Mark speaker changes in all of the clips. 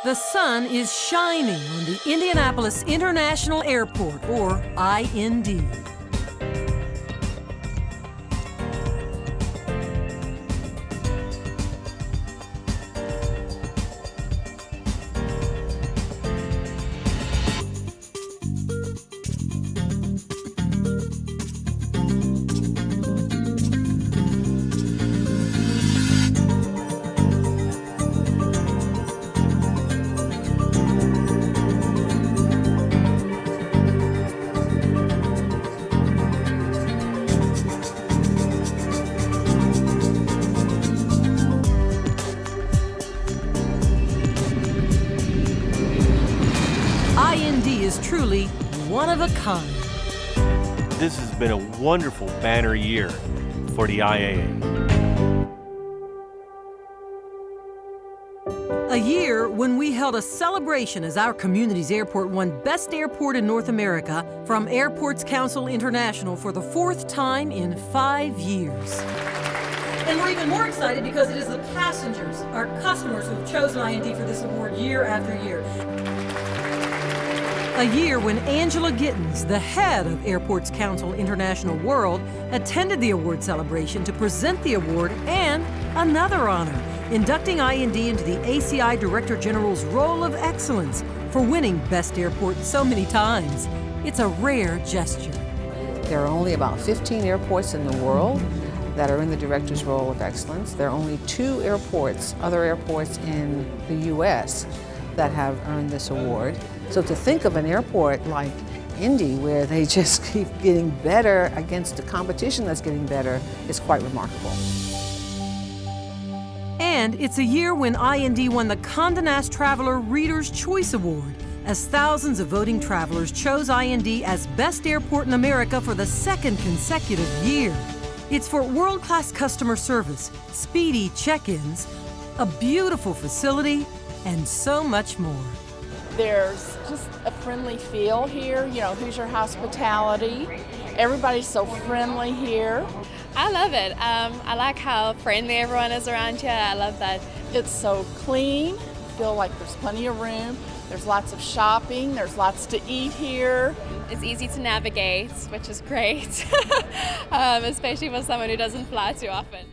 Speaker 1: The sun is shining on the Indianapolis International Airport, or IND. IND is truly one of a kind.
Speaker 2: This has been a wonderful banner year for the IAA.
Speaker 1: A year when we held a celebration as our community's airport won Best Airport in North America from Airports Council International for the 4th time in 5 years. And we're even more excited because it is the passengers, our customers, who have chosen IND for this award year after year. A year when Angela Gittens, the head of Airports Council International World, attended the award celebration to present the award and another honor, inducting IND into the ACI Director General's Role of Excellence for winning Best Airport so many times. It's a rare gesture.
Speaker 3: There are only about 15 airports in the world that are in the Director's Role of Excellence. There are only 2 airports, other airports in the U.S. that have earned this award. So to think of an airport like Indy, where they just keep getting better against the competition that's getting better, is quite remarkable.
Speaker 1: And it's a year when IND won the Condé Nast Traveler Reader's Choice Award, as thousands of voting travelers chose IND as Best Airport in America for the 2nd consecutive year. It's for world-class customer service, speedy check-ins, a beautiful facility, and so much more.
Speaker 4: There's just a friendly feel here, Hoosier hospitality. Everybody's so friendly here.
Speaker 5: I love it. I like how friendly everyone is around here. I love that.
Speaker 4: It's so clean. Feel like there's plenty of room. There's lots of shopping. There's lots to eat here.
Speaker 5: It's easy to navigate, which is great, especially for someone who doesn't fly too often.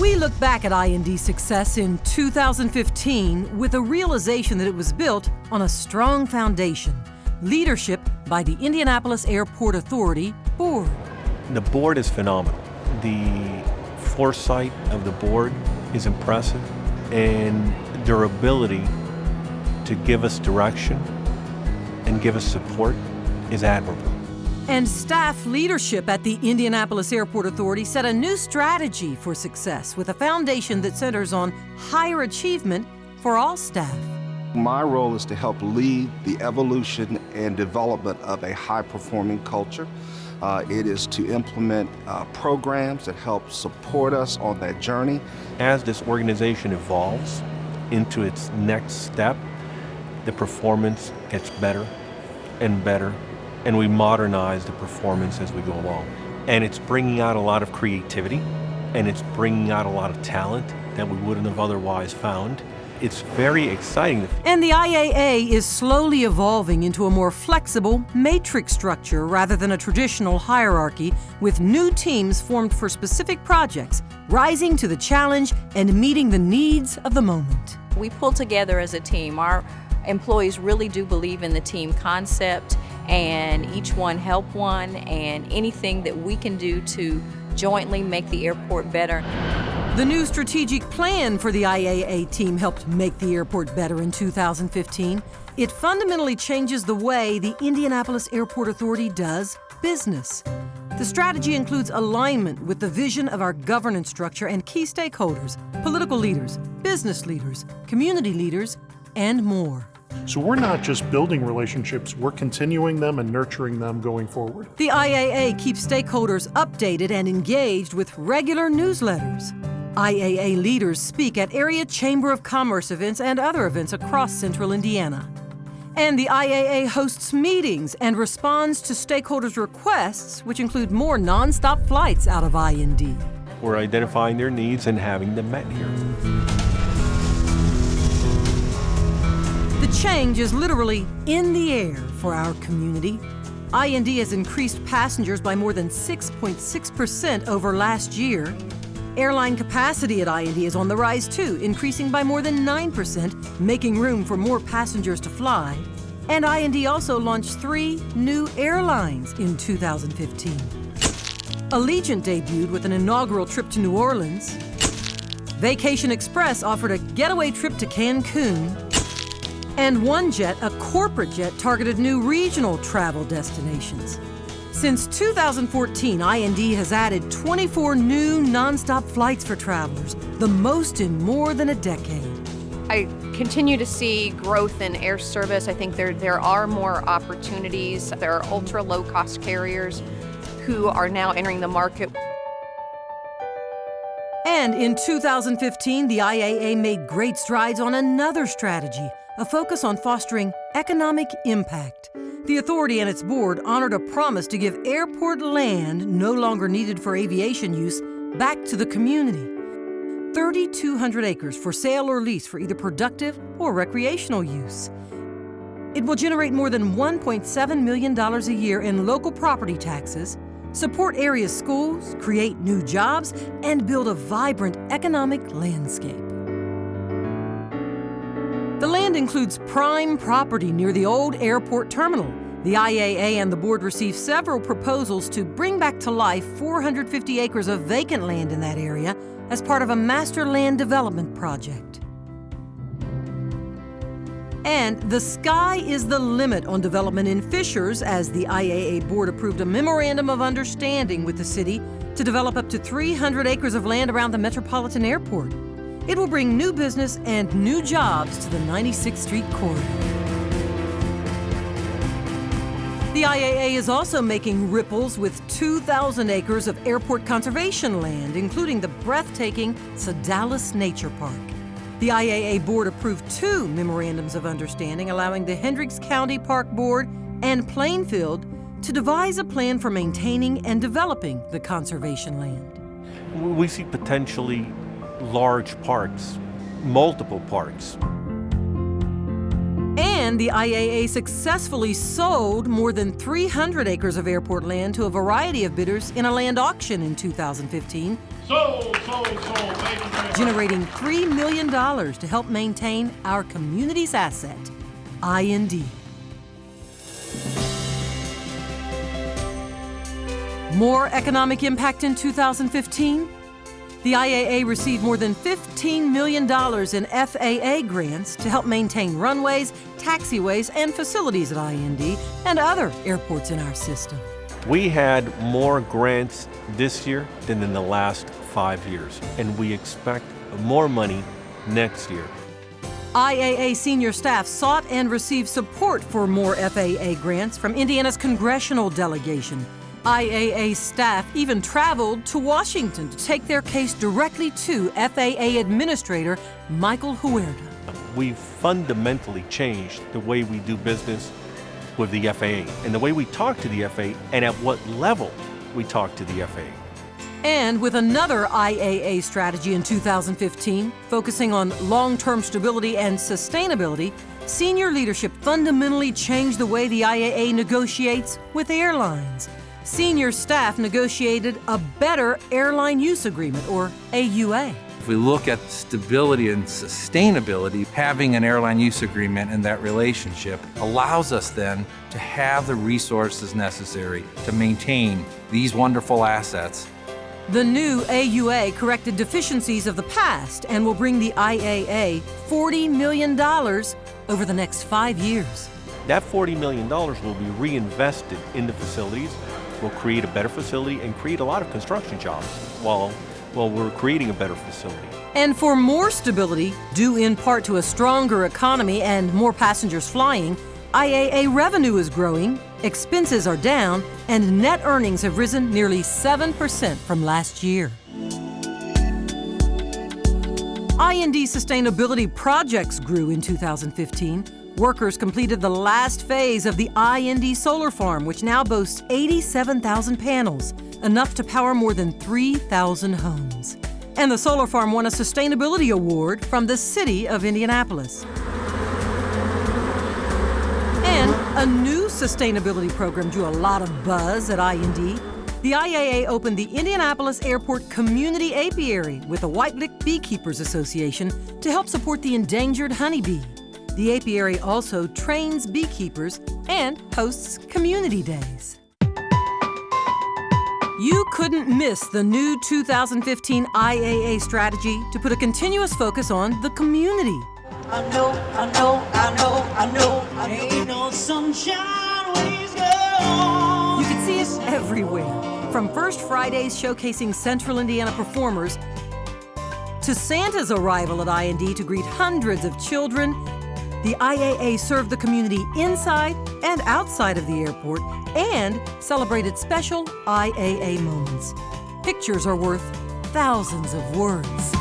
Speaker 1: We look back at IND's success in 2015 with a realization that it was built on a strong foundation: leadership by the Indianapolis Airport Authority Board.
Speaker 2: The board is phenomenal. The foresight of the board is impressive, and their ability to give us direction and give us support is admirable.
Speaker 1: And staff leadership at the Indianapolis Airport Authority set a new strategy for success with a foundation that centers on higher achievement for all staff.
Speaker 6: My role is to help lead the evolution and development of a high-performing culture. It is to implement programs that help support us on that journey.
Speaker 2: As this organization evolves into its next step, the performance gets better and better, and we modernize the performance as we go along. And it's bringing out a lot of creativity, and it's bringing out a lot of talent that we wouldn't have otherwise found. It's very exciting.
Speaker 1: And the IAA is slowly evolving into a more flexible matrix structure rather than a traditional hierarchy, with new teams formed for specific projects, rising to the challenge and meeting the needs of the moment.
Speaker 7: We pull together as a team. Our employees really do believe in the team concept, and each one help one, and anything that we can do to jointly make the airport better.
Speaker 1: The new strategic plan for the IAA team helped make the airport better in 2015. It fundamentally changes the way the Indianapolis Airport Authority does business. The strategy includes alignment with the vision of our governance structure and key stakeholders, political leaders, business leaders, community leaders, and more.
Speaker 8: So we're not just building relationships, we're continuing them and nurturing them going forward.
Speaker 1: The IAA keeps stakeholders updated and engaged with regular newsletters. IAA leaders speak at area Chamber of Commerce events and other events across central Indiana. And the IAA hosts meetings and responds to stakeholders' requests, which include more nonstop flights out of IND.
Speaker 2: We're identifying their needs and having them met here.
Speaker 1: The change is literally in the air for our community. IND has increased passengers by more than 6.6% over last year. Airline capacity at IND is on the rise too, increasing by more than 9%, making room for more passengers to fly. And IND also launched 3 new airlines in 2015. Allegiant debuted with an inaugural trip to New Orleans. Vacation Express offered a getaway trip to Cancun. And OneJet, a corporate jet, targeted new regional travel destinations. Since 2014, IND has added 24 new nonstop flights for travelers, the most in more than a decade.
Speaker 7: I continue to see growth in air service. I think there are more opportunities. There are ultra low-cost carriers who are now entering the market.
Speaker 1: And in 2015, the IAA made great strides on another strategy, a focus on fostering economic impact. The authority and its board honored a promise to give airport land no longer needed for aviation use back to the community. 3,200 acres for sale or lease for either productive or recreational use. It will generate more than $1.7 million a year in local property taxes, support area schools, create new jobs, and build a vibrant economic landscape. The land includes prime property near the old airport terminal. The IAA and the board received several proposals to bring back to life 450 acres of vacant land in that area as part of a master land development project. And the sky is the limit on development in Fishers as the IAA board approved a memorandum of understanding with the city to develop up to 300 acres of land around the Metropolitan Airport. It will bring new business and new jobs to the 96th Street corridor. The IAA is also making ripples with 2,000 acres of airport conservation land, including the breathtaking Sedalis Nature Park. The IAA board approved 2 memorandums of understanding allowing the Hendricks County Park Board and Plainfield to devise a plan for maintaining and developing the conservation land.
Speaker 2: We see potentially large parks, multiple parks.
Speaker 1: And the IAA successfully sold more than 300 acres of airport land to a variety of bidders in a land auction in 2015, generating $3 million to help maintain our community's asset, IND. More economic impact in 2015? The IAA received more than $15 million in FAA grants to help maintain runways, taxiways, and facilities at IND and other airports in our system.
Speaker 2: We had more grants this year than in the last 5 years, and we expect more money next year.
Speaker 1: IAA senior staff sought and received support for more FAA grants from Indiana's congressional delegation. IAA staff even traveled to Washington to take their case directly to FAA Administrator Michael Huerta.
Speaker 2: We've fundamentally changed the way we do business with the FAA and the way we talk to the FAA and at what level we talk to the FAA.
Speaker 1: And with another IAA strategy in 2015, focusing on long-term stability and sustainability, senior leadership fundamentally changed the way the IAA negotiates with airlines. Senior staff negotiated a better airline use agreement, or AUA.
Speaker 9: If we look at stability and sustainability, having an airline use agreement in that relationship allows us then to have the resources necessary to maintain these wonderful assets.
Speaker 1: The new AUA corrected deficiencies of the past and will bring the IAA $40 million over the next 5 years.
Speaker 2: That $40 million will be reinvested into facilities. We'll create a better facility and create a lot of construction jobs while we're creating a better facility.
Speaker 1: And for more stability, due in part to a stronger economy and more passengers flying, IAA revenue is growing, expenses are down, and net earnings have risen nearly 7% from last year. IND sustainability projects grew in 2015. Workers completed the last phase of the IND Solar Farm, which now boasts 87,000 panels. enough to power more than 3,000 homes. And the solar farm won a sustainability award from the city of Indianapolis. And a new sustainability program drew a lot of buzz at IND. The IAA opened the Indianapolis Airport Community Apiary with the White-lipped Beekeepers Association to help support the endangered honeybee. The apiary also trains beekeepers and hosts community days. You couldn't miss the new 2015 IAA strategy to put a continuous focus on the community.
Speaker 10: I know, ain't no sunshine when he's gone.
Speaker 1: You could see it everywhere, from First Fridays showcasing Central Indiana performers to Santa's arrival at IND to greet hundreds of children. The IAA served the community inside and outside of the airport and celebrated special IAA moments. Pictures are worth thousands of words.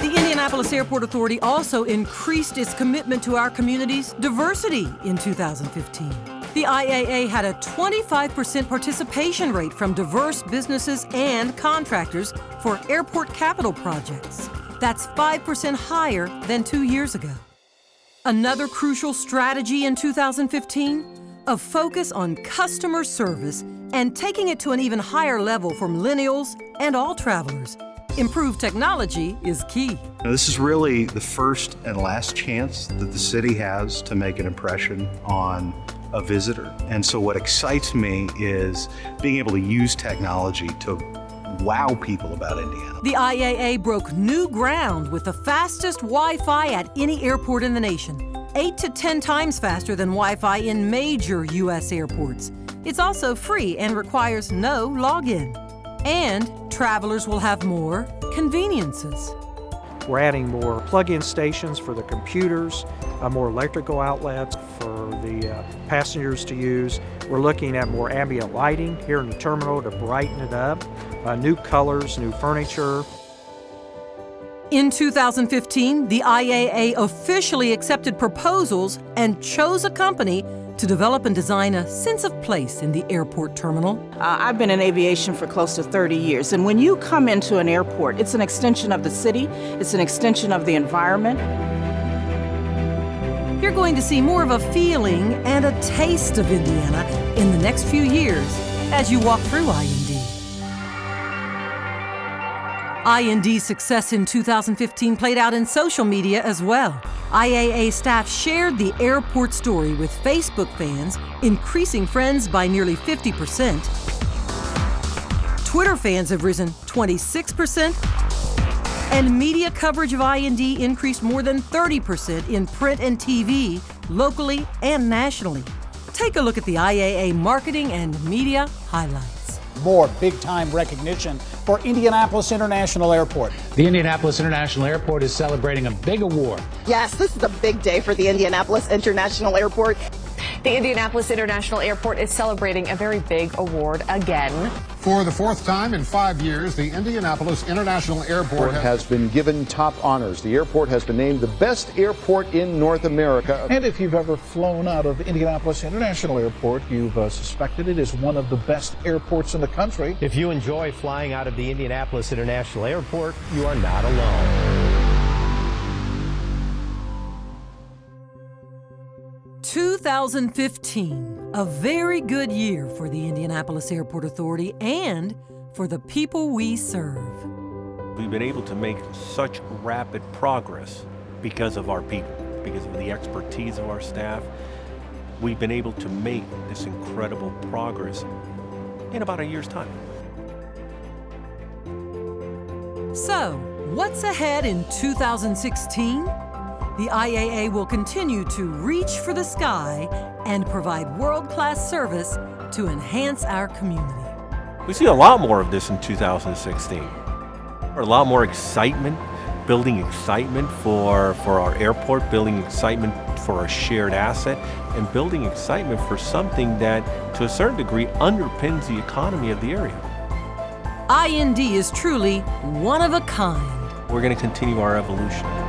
Speaker 1: The Indianapolis Airport Authority also increased its commitment to our community's diversity in 2015. The IAA had a 25% participation rate from diverse businesses and contractors for airport capital projects. That's 5% higher than 2 years ago. Another crucial strategy in 2015, a focus on customer service and taking it to an even higher level for millennials and all travelers. Improved technology is key.
Speaker 11: Now, this is really the first and last chance that the city has to make an impression on a visitor. And so what excites me is being able to use technology to wow people about Indiana.
Speaker 1: The IAA broke new ground with the fastest Wi-Fi at any airport in the nation, 8 to 10 times faster than Wi-Fi in major U.S. airports. It's also free and requires no login. And travelers will have more conveniences.
Speaker 12: We're adding more plug-in stations for the computers, more electrical outlets for the passengers to use. We're looking at more ambient lighting here in the terminal to brighten it up, new colors, new furniture.
Speaker 1: In 2015, the IAA officially accepted proposals and chose a company to develop and design a sense of place in the airport terminal.
Speaker 13: I've been in aviation for close to 30 years, and when you come into an airport, it's an extension of the city, it's an extension of the environment.
Speaker 1: You're going to see more of a feeling and a taste of Indiana in the next few years as you walk through IND. IND's success in 2015 played out in social media as well. IAA staff shared the airport story with Facebook fans, increasing friends by nearly 50%. Twitter fans have risen 26%, and media coverage of IND increased more than 30% in print and TV, locally and nationally. Take a look at the IAA marketing and media highlights.
Speaker 14: More big-time recognition for Indianapolis International Airport.
Speaker 15: The Indianapolis International Airport is celebrating a big award.
Speaker 16: Yes, this is a big day for the Indianapolis International Airport.
Speaker 17: The Indianapolis International Airport is celebrating a very big award again.
Speaker 18: For the fourth time in 5 years, the Indianapolis International Airport
Speaker 19: has been given top honors. The airport has been named the best airport in North America.
Speaker 14: And if you've ever flown out of Indianapolis International Airport, you've suspected it is one of the best airports in the country.
Speaker 20: If you enjoy flying out of the Indianapolis International Airport, you are not alone.
Speaker 1: 2015, a very good year for the Indianapolis Airport Authority and for the people we serve.
Speaker 2: We've been able to make such rapid progress because of our people, because of the expertise of our staff. We've been able to make this incredible progress in about a year's time.
Speaker 1: So, what's ahead in 2016? The IAA will continue to reach for the sky and provide world-class service to enhance our community.
Speaker 2: We see a lot more of this in 2016. A lot more excitement, building excitement for our airport, building excitement for our shared asset, and building excitement for something that, to a certain degree, underpins the economy of the area.
Speaker 1: IND is truly one of a kind.
Speaker 2: We're going to continue our evolution.